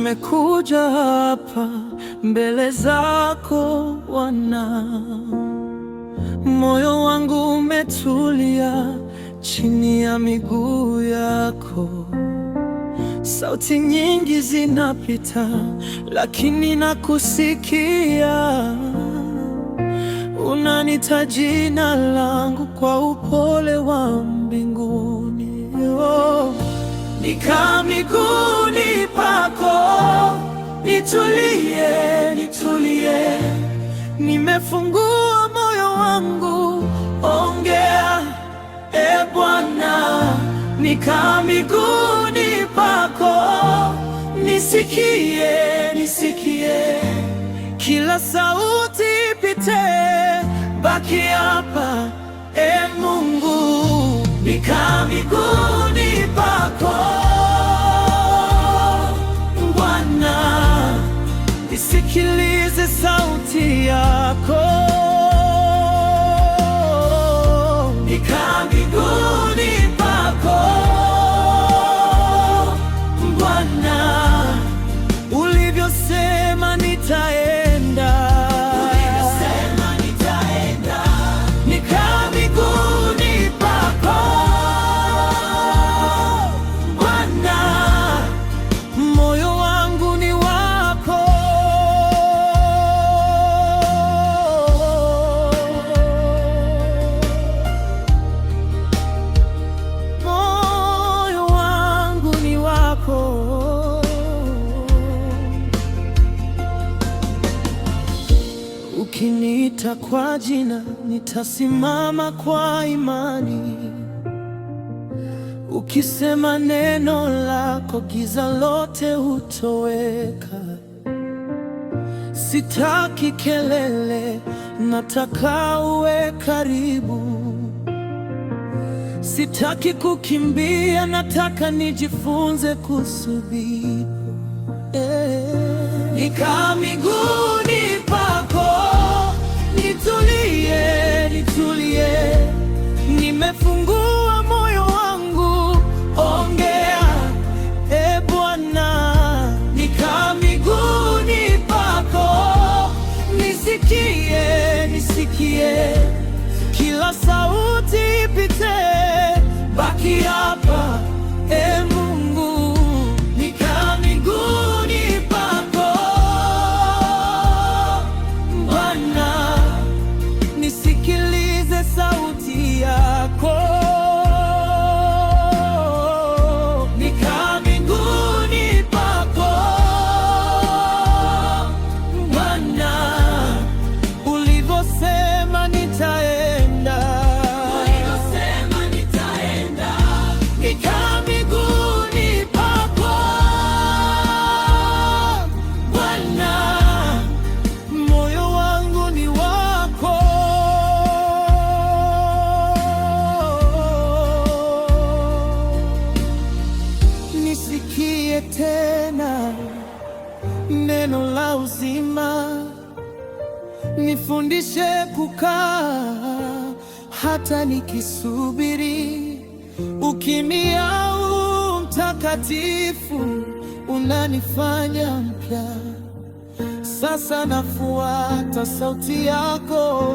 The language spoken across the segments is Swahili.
nimekuja hapa mbele zako Bwana, moyo wangu umetulia chini ya miguu yako. Sauti nyingi zinapita, lakini nakusikia. Unanita jina langu kwa upole wa mbinguni. Nikaa miguuni pako, nitulie, nitulie. Nimefungua moyo wangu, ongea e Bwana. Nikaa miguuni pako, nisikie, nisikie. Kila sauti ipite, baki hapa e Mungu. Nikaa miguuni pako Bwana, nisikilize sauti yako. Nikaa miguuni pako Bwana, ulivyosema nitaenda. Nikaa miguuni pako Bwana, moyo wangu ni wako. Moyo wangu ni wako. Ukiniita kwa jina, nitasimama kwa imani. Ukisema neno lako, giza lote hutoweka. Sitaki kelele, nataka uwe karibu. Sitaki kukimbia, nataka nijifunze kusubiri. Nikaa miguuni pako, nitulie, nitulie. Nimefungua moyo wangu, ongea e Bwana. Nikaa miguuni pako, nisikie, nisikie. Kila sauti ipite, baki hapa e Mungu. Nikaa miguuni pako Bwana, nisikilize sauti yako. Nikaa miguuni pako Bwana, ulivyosema nitaenda. Nikaa miguuni pako Bwana, moyo wangu ni wako. Nisikie tena neno la uzima, nifundishe kukaa hata nikisubiri. Ukimya mtakatifu unanifanya mpya. Sasa nafuata sauti yako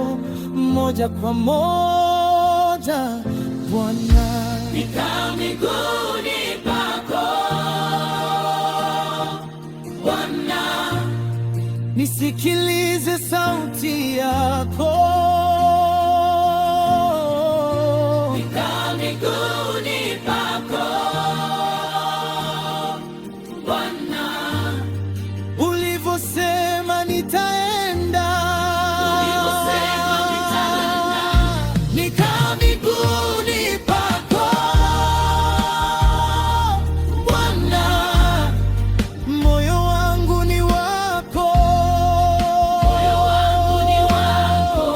moja kwa moja Bwana. Nikaa miguuni pako Bwana, nisikilize sauti yako. Nikaa miguuni pako Bwana, ulivyosema nitaenda. Nikaa miguuni pako Bwana, moyo wangu ni wako. Moyo wangu ni wako.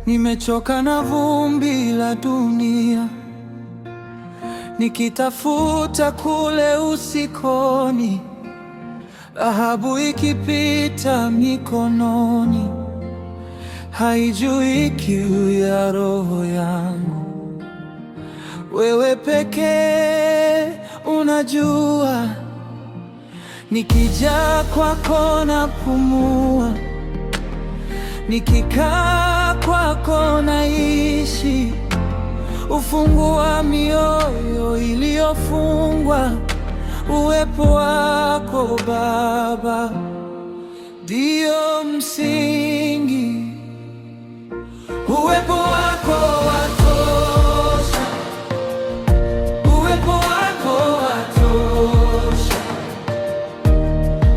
Nimechoka na vumbi la dunia, nikitafuta kule usikoni, dhahabu ikipita mikononi, haijui kiu ya roho yangu. Wewe pekee unajua, nikija kwako napumua, nikikaa kwako naishi. Ufungua mioyo iliyofungwa, uwepo wako Baba ndio msingi. Uwepo wako watosha, uwepo wako watosha.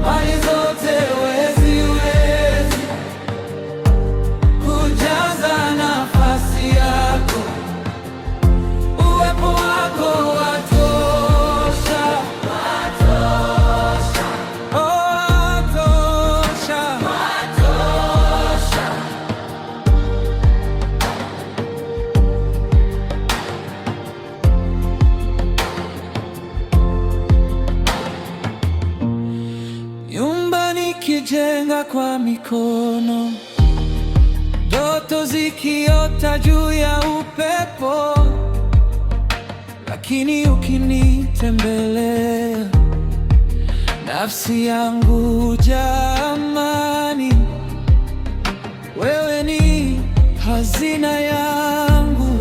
Mali zote weziwezi kujaza nafasi yako. Uwepo wako watosha, watosha, watosha, watosha. Nyumba nikijenga kwa mikono, ndoto zikiota juu ya upepo, lakini ukinitembelea, nafsi yangu hujaa amani. Wewe ni hazina yangu.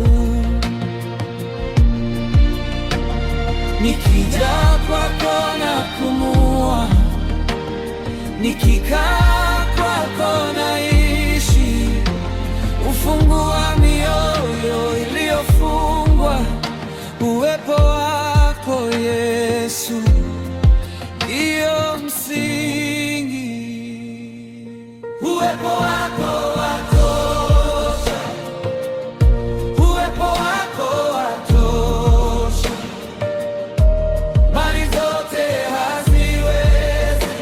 Nikija kwako napumua, nikikaa kwako naishi. Ufungua mioyo iliyofungwa, uwepo wako Yesu ndio msingi. Uwepo wako watosha, uwepo wako watosha. Mali zote haziwezi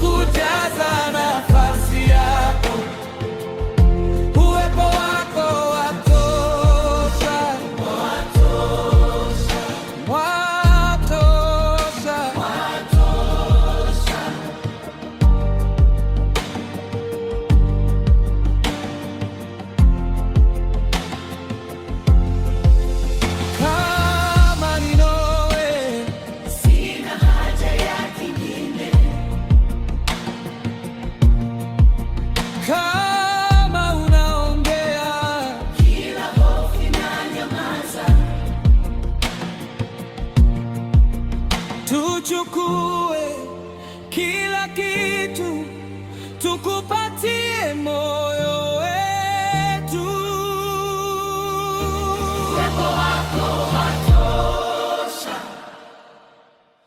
kujaza nafasi yako. Uwepo wako watosha, watosha, watosha, watosha. Kama ni nawe, sina haja ya kingine. Kama unaongea, kila hofu inanyamaza. Tuchukue kila kitu, tukupatie moyo wetu. Uwepo wako watosha,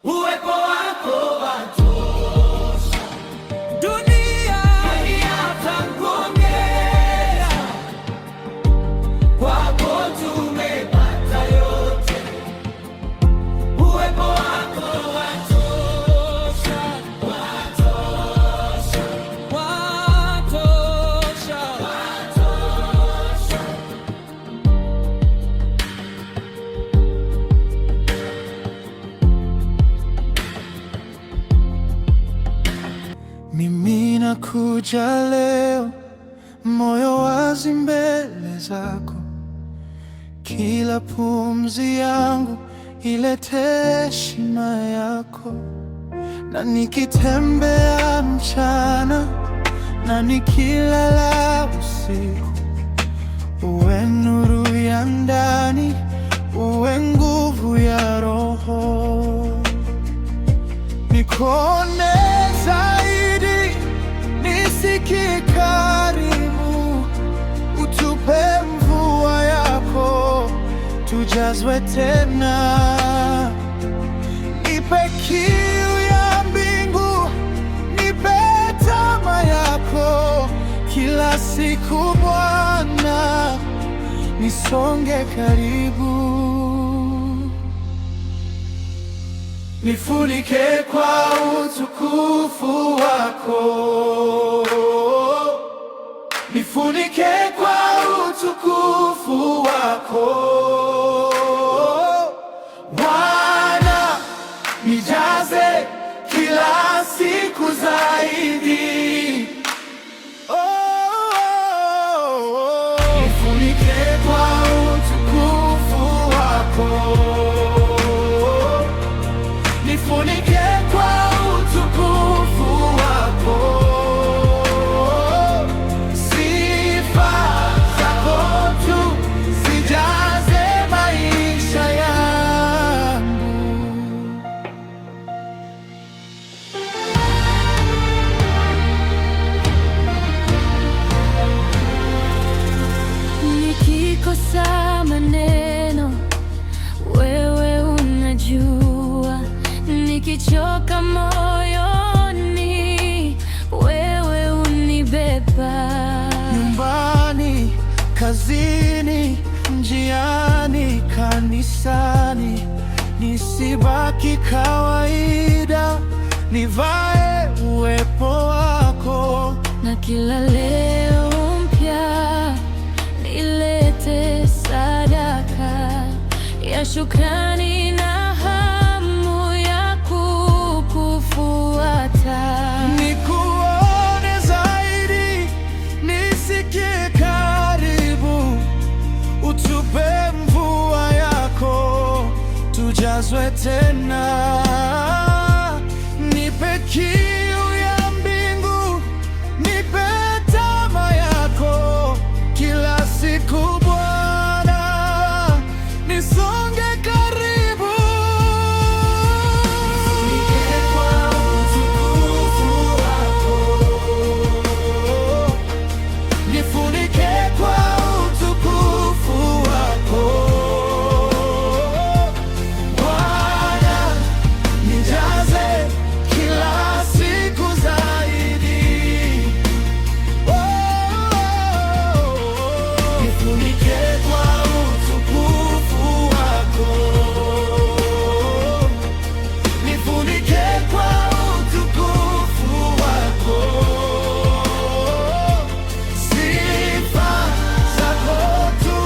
uwepo wako watosha. Dunia haitakuongea, kwako tumepata yote. Uwepo wako watosha, watosha, watosha, watosha. Mimi nakuja leo, moyo wazi mbele zako. Kila pumzi yangu ilete heshima yako, na nikitembea mchana na nikilala usiku, uwe nuru ya ndani, uwe nguvu ya roho. Nikone zaidi, nisikie karibu, utupe mvua yako, tujazwe tena. Nipe kiu ya mbingu, nipe tamaa yako kila siku Bwana, nisonge karibu. Nifunike kwa utukufu wako, nifunike nifunike kwa utukufu wako Bwana, nijaze kila siku zaidi. Nifunike kwa utukufu wako, nifunike kwa utukufu wako. Sifa zako tu zijaze maisha yangu. Nikikosa maneno, wewe unajua. Nikichoka moyoni, wewe unibeba. Nyumbani, kazini, njiani, kanisani, nisibaki kawaida, nivae uwepo wako. Na kila leo mpya nilete sadaka ya shukrani na hamu ya kukufuata. Nikuone zaidi, nisikie karibu, utupe mvua yako, tujazwe tena. Nipe kiu ya mbingu, nipe tamaa yako kila siku Bwana, nisonge karibu. Nifunike kwa utukufu wako, nifunike kwa utukufu wako Bwana, nijaze kila siku zaidi. Nifunike kwa utukufu wako, nifunike kwa utukufu wako. Sifa zako tu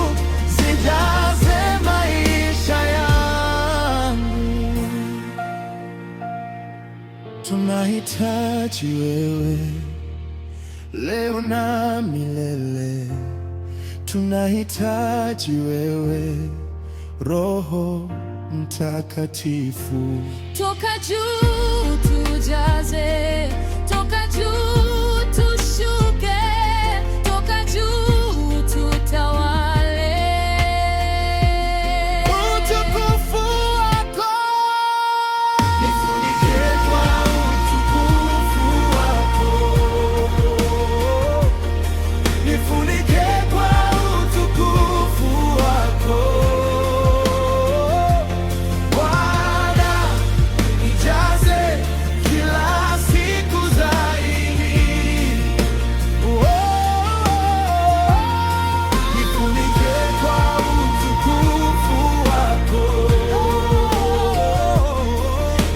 zijaze maisha yangu. Tunahitaji wewe leo na milele, tunahitaji wewe Roho Mtakatifu. Toka juu tujaze, toka juu tushuke, toka juu tutawale. Utukufu wako, nifunike kwa utukufu wako, nifunike kwa utukufu wako Bwana, nijaze kila siku zaidi. Nifunike kwa utukufu wako,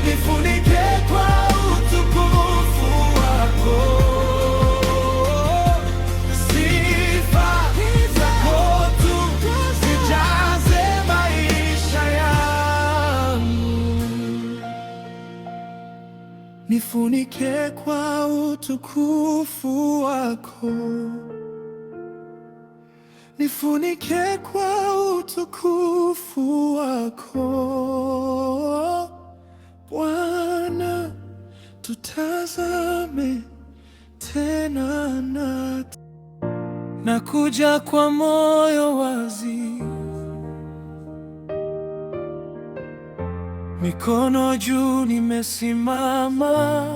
nifunike kwa utukufu wako. Sifa zako tu zijaze maisha yangu. Nifunike kwa utukufu wako, nifunike kwa utukufu wako Bwana, tutazame tena nakuja kwa moyo wazi, mikono juu nimesimama,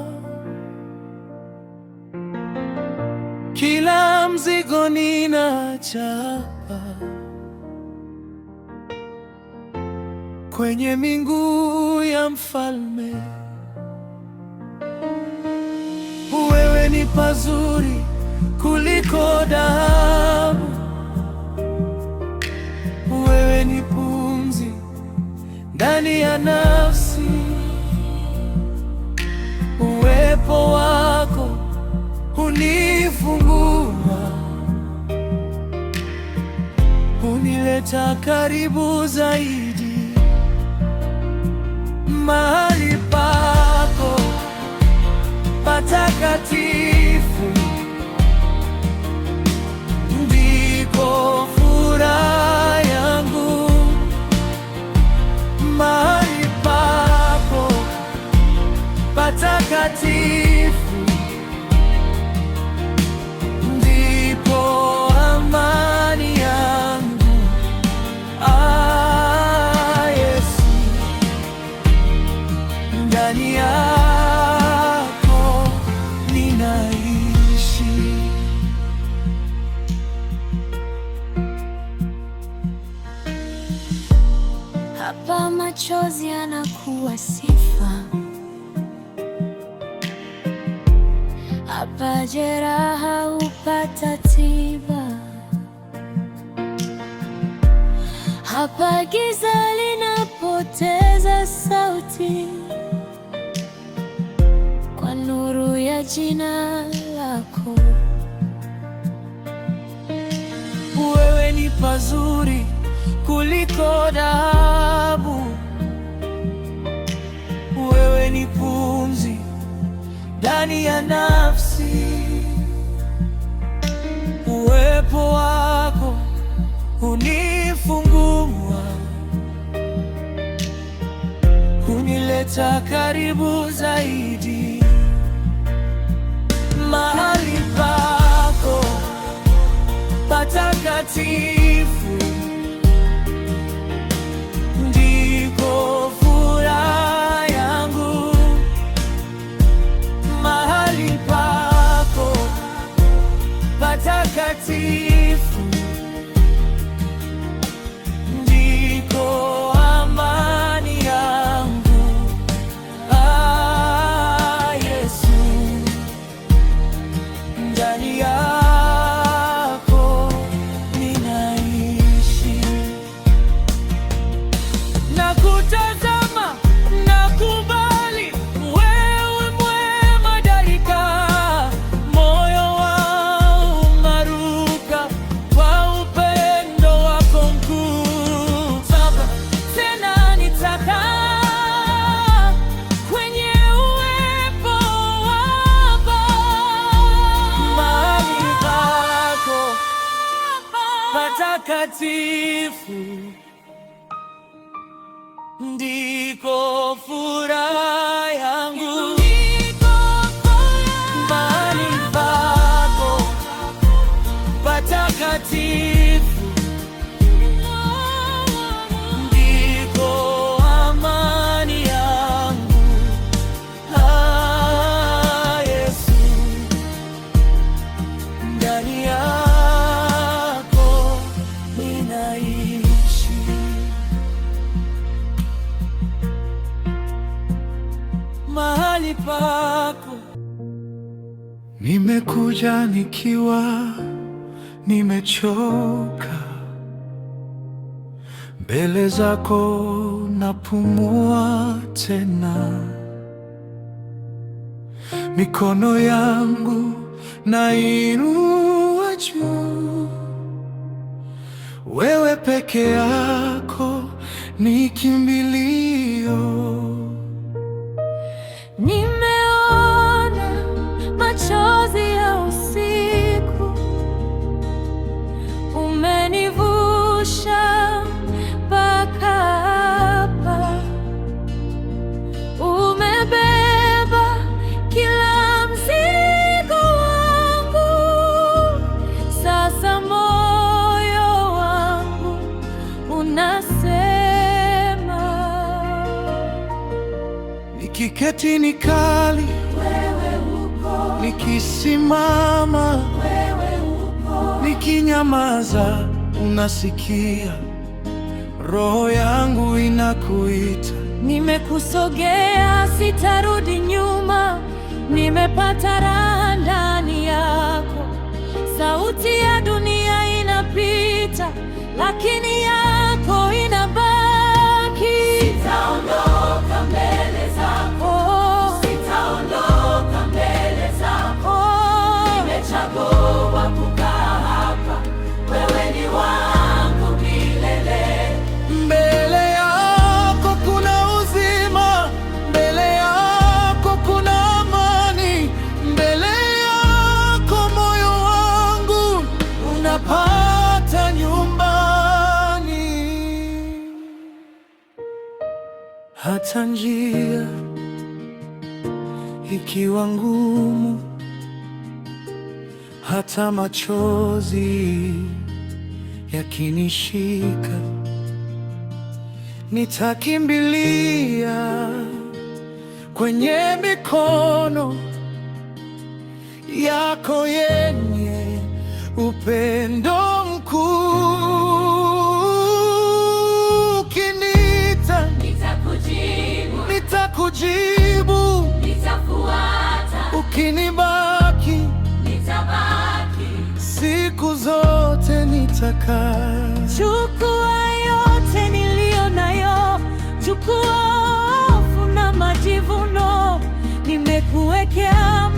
kila mzigo ninaacha kwenye miguu ya Mfalme. Wewe ni pazuri kuliko dhahabu, wewe ni pumzi ndani ya nafsi. Uwepo wako hunifungua kunileta karibu zaidi. Mahali pako patakatifu ndiko furaha yangu. Mahali pako patakatifu ndipo amani yangu. Yesu, ndani yako ninaishi. Hapa machozi yanakuwa sifa, hapa jeraha hupata tiba, hapa giza linapoteza sauti kwa nuru ya jina lako. Wewe ni pazuri kuliko dhahabu, wewe ni pumzi ndani ya nafsi. Uwepo wako hunifungua, hunileta karibu zaidi. Mahali pako patakatifu ndiko furaha yangu. Mahali pako patakatifu ndiko amani yangu. Yesu, ndani yako ninaishi. Nakutazama, nakubali, wewe mwema daima. Moyo wangu unaruka kwa upendo wako mkuu. Baba, tena nitakaa kwenye uwepo wako. Mahali pako patakatifu ndiko furaha yangu. Mahali pako patakatifu ndiko amani yangu. Yesu, ndani yako ninaishi. Mahali pako nimekuja nikiwa nimechoka, mbele zako napumua tena. Mikono yangu nainua juu, wewe peke yako ni kimbilio. Nimeona machozi ya usiku, umenivusha mpaka hapa. Umebeba kila mzigo wangu, sasa moyo wangu unasema. Nikiketi nikali, Wewe upo. nikisimama, Wewe upo. nikinyamaza, unasikia. Roho yangu inakuita. Nimekusogea, sitarudi nyuma. Nimepata raha ndani yako. Sauti ya dunia inapita, lakini yako inabaki. Sitaondoka mbele zako. Sitaondoka mbele zako. Nimechagua kukaa hapa. Wewe ni wangu milele. nitapata nyumbani. Hata njia ikiwa ngumu, hata machozi yakinishika, nitakimbilia kwenye mikono yako yenye upendo mkuu. Ukiniita nitakujibu, nitafuata. ukinibaki Nitabaki. siku zote nitakaa. Chukua yote niliyo nayo, chukua hofu na majivuno, nimekuwekea